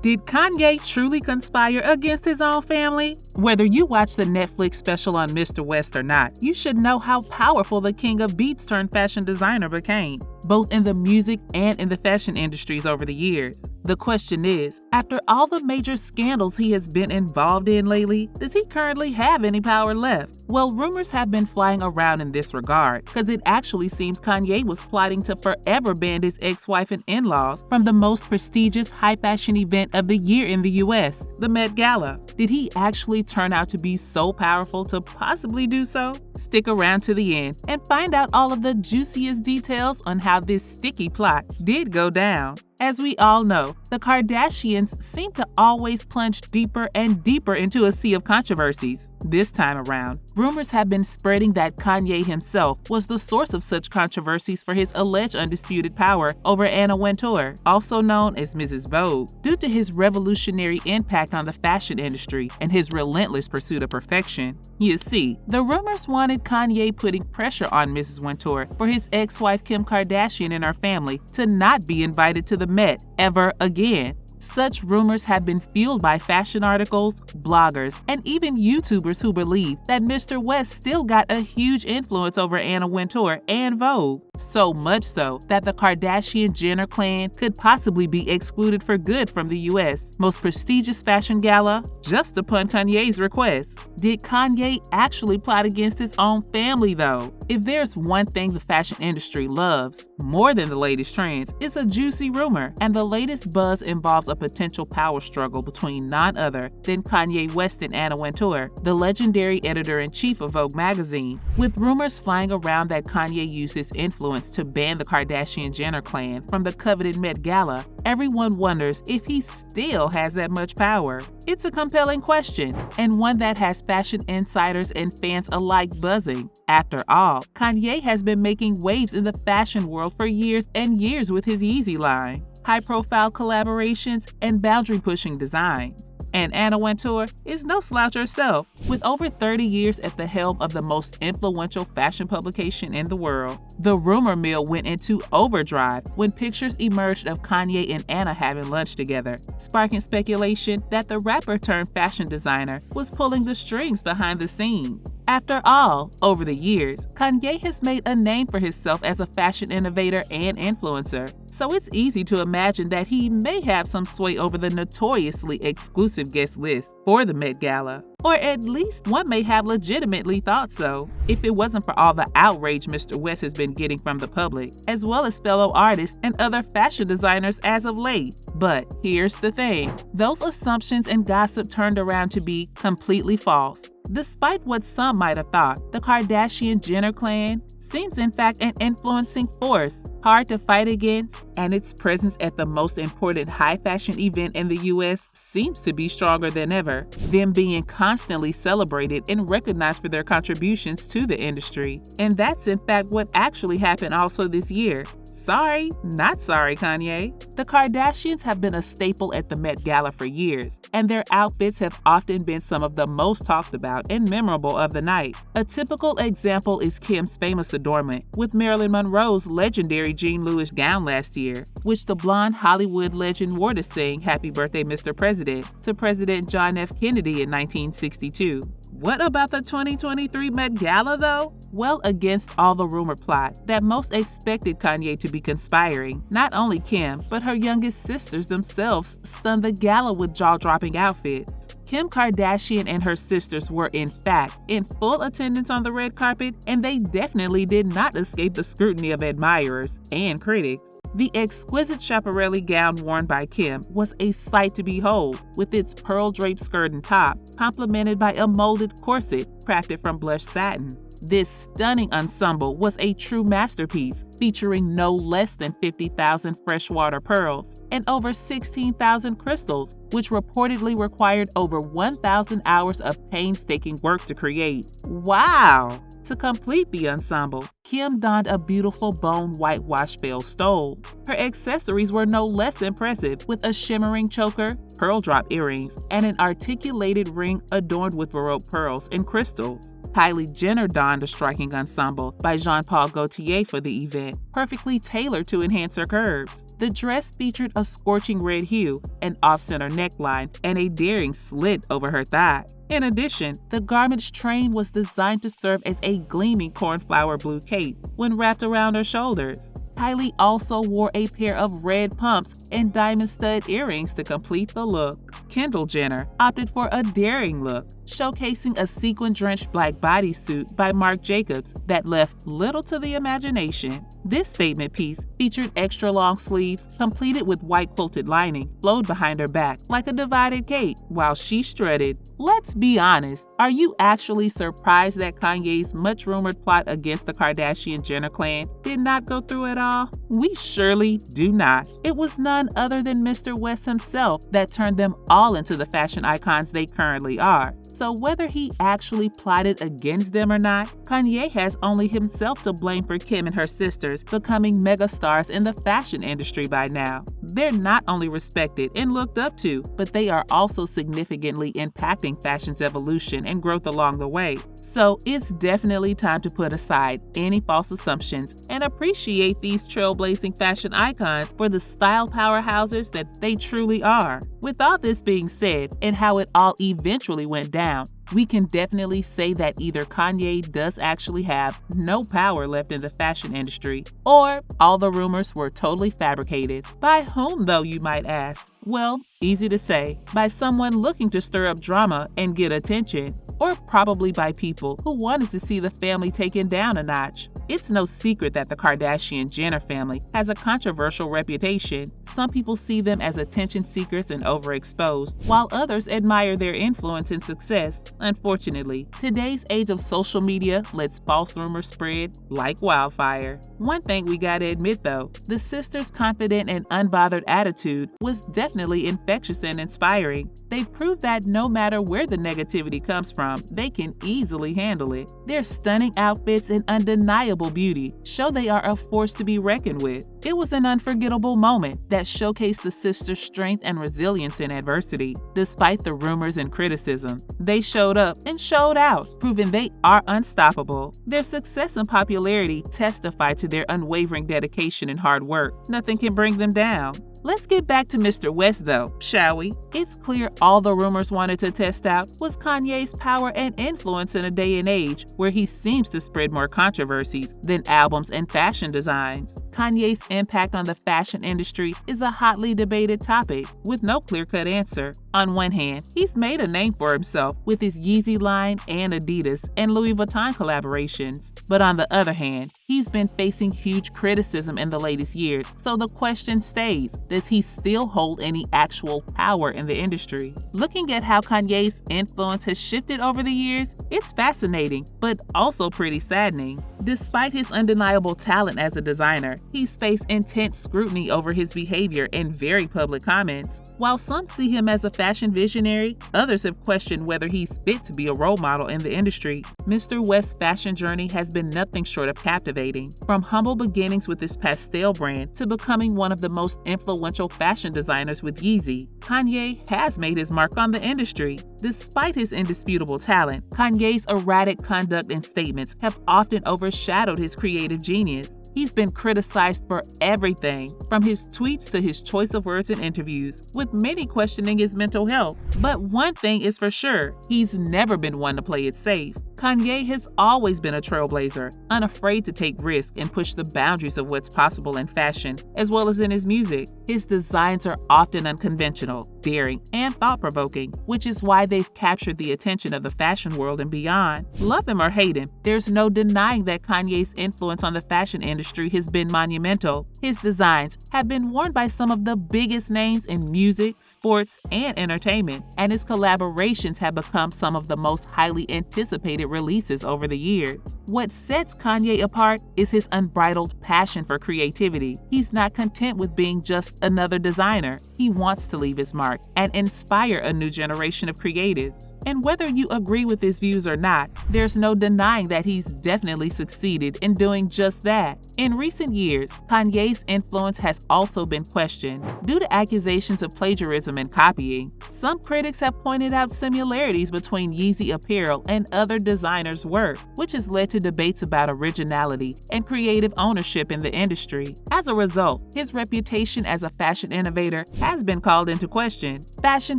Did Kanye truly conspire against his own family? Whether you watch the Netflix special on Mr. West or not, you should know how powerful the king of beats turned fashion designer became, both in the music and in the fashion industries over the years. The question is, after all the major scandals he has been involved in lately, does he currently have any power left? Well, rumors have been flying around in this regard, because it actually seems Kanye was plotting to forever ban his ex-wife and in-laws from the most prestigious high fashion event of the year in the US, the Met Gala. Did he actually turn out to be so powerful to possibly do so? Stick around to the end and find out all of the juiciest details on how this sticky plot did go down. As we all know, the Kardashians seem to always plunge deeper and deeper into a sea of controversies. This time around, rumors have been spreading that Kanye himself was the source of such controversies for his alleged undisputed power over Anna Wintour, also known as Mrs. Vogue, due to his revolutionary impact on the fashion industry and his relentless pursuit of perfection. You see, the rumors wanted Kanye putting pressure on Mrs. Wintour for his ex-wife Kim Kardashian and her family to not be invited to the Met ever again. Such rumors have been fueled by fashion articles, bloggers, and even YouTubers who believe that Mr. West still got a huge influence over Anna Wintour and Vogue. So much so that the Kardashian Jenner clan could possibly be excluded for good from the US most prestigious fashion gala just upon Kanye's request. Did Kanye actually plot against his own family though? If there's one thing the fashion industry loves more than the latest trends, it's a juicy rumor, and the latest buzz involves a potential power struggle between none other than Kanye West and Anna Wintour, the legendary editor-in-chief of Vogue magazine. With rumors flying around that Kanye used his influence to ban the Kardashian Jenner clan from the coveted Met Gala, everyone wonders if he still has that much power. It's a compelling question, and one that has fashion insiders and fans alike buzzing. After all, Kanye has been making waves in the fashion world for years and years with his Yeezy line, high-profile collaborations, and boundary-pushing designs. And Anna Wintour is no slouch herself. With over 30 years at the helm of the most influential fashion publication in the world, the rumor mill went into overdrive when pictures emerged of Kanye and Anna having lunch together, sparking speculation that the rapper turned fashion designer was pulling the strings behind the scenes. After all, over the years, Kanye has made a name for himself as a fashion innovator and influencer, so it's easy to imagine that he may have some sway over the notoriously exclusive guest list for the Met Gala. Or at least one may have legitimately thought so, if it wasn't for all the outrage Mr. West has been getting from the public, as well as fellow artists and other fashion designers as of late. But here's the thing, those assumptions and gossip turned around to be completely false. Despite what some might have thought, the Kardashian Jenner clan seems in fact an influencing force, hard to fight against, and its presence at the most important high fashion event in the US seems to be stronger than ever, them being constantly celebrated and recognized for their contributions to the industry. And that's in fact what actually happened also this year. Sorry, not sorry, Kanye. The Kardashians have been a staple at the Met Gala for years, and their outfits have often been some of the most talked about and memorable of the night. A typical example is Kim's famous adornment with Marilyn Monroe's legendary Jean Louis gown last year, which the blonde Hollywood legend wore to sing "Happy Birthday, Mr. President" to President John F. Kennedy in 1962. What about the 2023 Met Gala though? Well, against all the rumor plot that most expected Kanye to be conspiring, not only Kim, but her youngest sisters themselves stunned the gala with jaw-dropping outfits. Kim Kardashian and her sisters were in fact in full attendance on the red carpet, and they definitely did not escape the scrutiny of admirers and critics. The exquisite Schiaparelli gown worn by Kim was a sight to behold, with its pearl-draped skirt and top, complemented by a molded corset crafted from blush satin. This stunning ensemble was a true masterpiece, featuring no less than 50,000 freshwater pearls and over 16,000 crystals, which reportedly required over 1,000 hours of painstaking work to create. Wow! To complete the ensemble, Kim donned a beautiful bone whitewash veil stole. Her accessories were no less impressive, with a shimmering choker, pearl drop earrings, and an articulated ring adorned with Baroque pearls and crystals. Kylie Jenner donned a striking ensemble by Jean-Paul Gaultier for the event, perfectly tailored to enhance her curves. The dress featured a scorching red hue, an off-center neckline, and a daring slit over her thigh. In addition, the garment's train was designed to serve as a gleaming cornflower blue cape when wrapped around her shoulders. Kylie also wore a pair of red pumps and diamond stud earrings to complete the look. Kendall Jenner opted for a daring look, showcasing a sequin-drenched black bodysuit by Marc Jacobs that left little to the imagination. This statement piece featured extra-long sleeves completed with white quilted lining flowed behind her back like a divided cape while she strutted. Let's be honest, are you actually surprised that Kanye's much-rumored plot against the Kardashian Jenner clan did not go through at all? We surely do not. It was none other than Mr. West himself that turned them all into the fashion icons they currently are. So whether he actually plotted against them or not, Kanye has only himself to blame for Kim and her sisters becoming megastars in the fashion industry by now. They're not only respected and looked up to, but they are also significantly impacting fashion's evolution and growth along the way. So it's definitely time to put aside any false assumptions and appreciate these trailblazing fashion icons for the style powerhouses that they truly are. With all this being said, and how it all eventually went down, we can definitely say that either Kanye does actually have no power left in the fashion industry, or all the rumors were totally fabricated. By whom, though, you might ask? Well, easy to say, by someone looking to stir up drama and get attention, or probably by people who wanted to see the family taken down a notch. It's no secret that the Kardashian Jenner family has a controversial reputation. Some people see them as attention seekers and overexposed, while others admire their influence and success. Unfortunately, today's age of social media lets false rumors spread like wildfire. One thing we gotta admit though, the sisters' confident and unbothered attitude was definitely infectious and inspiring. They proved that no matter where the negativity comes from, they can easily handle it. Their stunning outfits and undeniable beauty show they are a force to be reckoned with. It was an unforgettable moment that showcased the sisters' strength and resilience in adversity. Despite the rumors and criticism, they showed up and showed out, proving they are unstoppable. Their success and popularity testify to their unwavering dedication and hard work. Nothing can bring them down. Let's get back to Mr. West though, shall we? It's clear all the rumors wanted to test out was Kanye's power and influence in a day and age where he seems to spread more controversies than albums and fashion designs. Kanye's impact on the fashion industry is a hotly debated topic with no clear-cut answer. On one hand, he's made a name for himself with his Yeezy line and Adidas and Louis Vuitton collaborations. But on the other hand, he's been facing huge criticism in the latest years, so the question stays, does he still hold any actual power in the industry? Looking at how Kanye's influence has shifted over the years, it's fascinating, but also pretty saddening. Despite his undeniable talent as a designer, he's faced intense scrutiny over his behavior and very public comments. While some see him as a fashion visionary, others have questioned whether he's fit to be a role model in the industry. Mr. West's fashion journey has been nothing short of captivating. From humble beginnings with his pastel brand to becoming one of the most influential fashion designers with Yeezy, Kanye has made his mark on the industry. Despite his indisputable talent, Kanye's erratic conduct and statements have often overshadowed his creative genius. He's been criticized for everything, from his tweets to his choice of words in interviews, with many questioning his mental health. But one thing is for sure, he's never been one to play it safe. Kanye has always been a trailblazer, unafraid to take risks and push the boundaries of what's possible in fashion, as well as in his music. His designs are often unconventional, daring, and thought-provoking, which is why they've captured the attention of the fashion world and beyond. Love him or hate him, there's no denying that Kanye's influence on the fashion industry has been monumental. His designs have been worn by some of the biggest names in music, sports, and entertainment, and his collaborations have become some of the most highly anticipated releases over the years. What sets Kanye apart is his unbridled passion for creativity. He's not content with being just another designer. He wants to leave his mark, benchmark and inspire a new generation of creatives. And whether you agree with his views or not, there's no denying that he's definitely succeeded in doing just that. In recent years, Kanye's influence has also been questioned due to accusations of plagiarism and copying. Some critics have pointed out similarities between Yeezy apparel and other designers' work, which has led to debates about originality and creative ownership in the industry. As a result, his reputation as a fashion innovator has been called into question. Fashion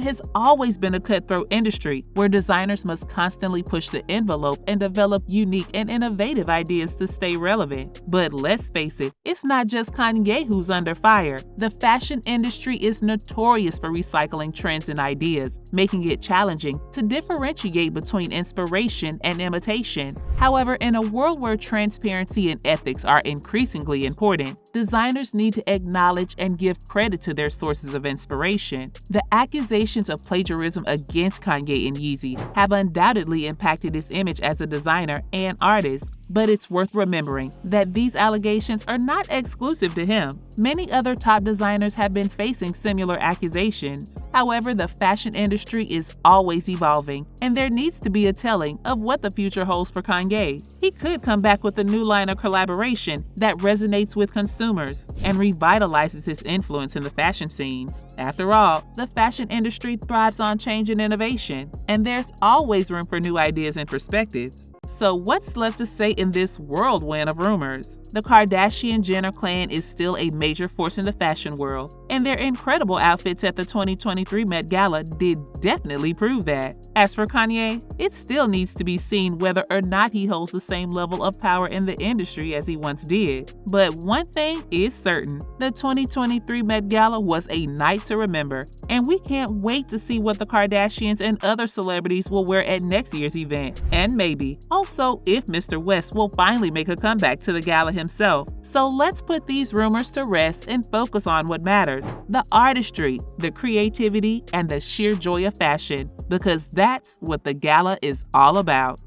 has always been a cutthroat industry where designers must constantly push the envelope and develop unique and innovative ideas to stay relevant. But let's face it, it's not just Kanye who's under fire. The fashion industry is notorious for recycling trends and ideas, making it challenging to differentiate between inspiration and imitation. However, in a world where transparency and ethics are increasingly important, designers need to acknowledge and give credit to their sources of inspiration. The accusations of plagiarism against Kanye and Yeezy have undoubtedly impacted his image as a designer and artist, but it's worth remembering that these allegations are not exclusive to him. Many other top designers have been facing similar accusations. However, the fashion industry is always evolving, and there needs to be a telling of what the future holds for Kanye. He could come back with a new line of collaboration that resonates with consumers and revitalizes his influence in the fashion scenes. After all, the fashion industry thrives on change and innovation, and there's always room for new ideas and perspectives. So what's left to say in this whirlwind of rumors? The Kardashian Jenner clan is still a major force in the fashion world, and their incredible outfits at the 2023 Met Gala did definitely prove that. As for Kanye, it still needs to be seen whether or not he holds the same level of power in the industry as he once did. But one thing is certain, the 2023 Met Gala was a night to remember, and we can't wait to see what the Kardashians and other celebrities will wear at next year's event, and maybe also if Mr. West will finally make a comeback to the gala himself. So let's put these rumors to rest and focus on what matters: the artistry, the creativity, and the sheer joy of fashion, because that's what the gala is all about.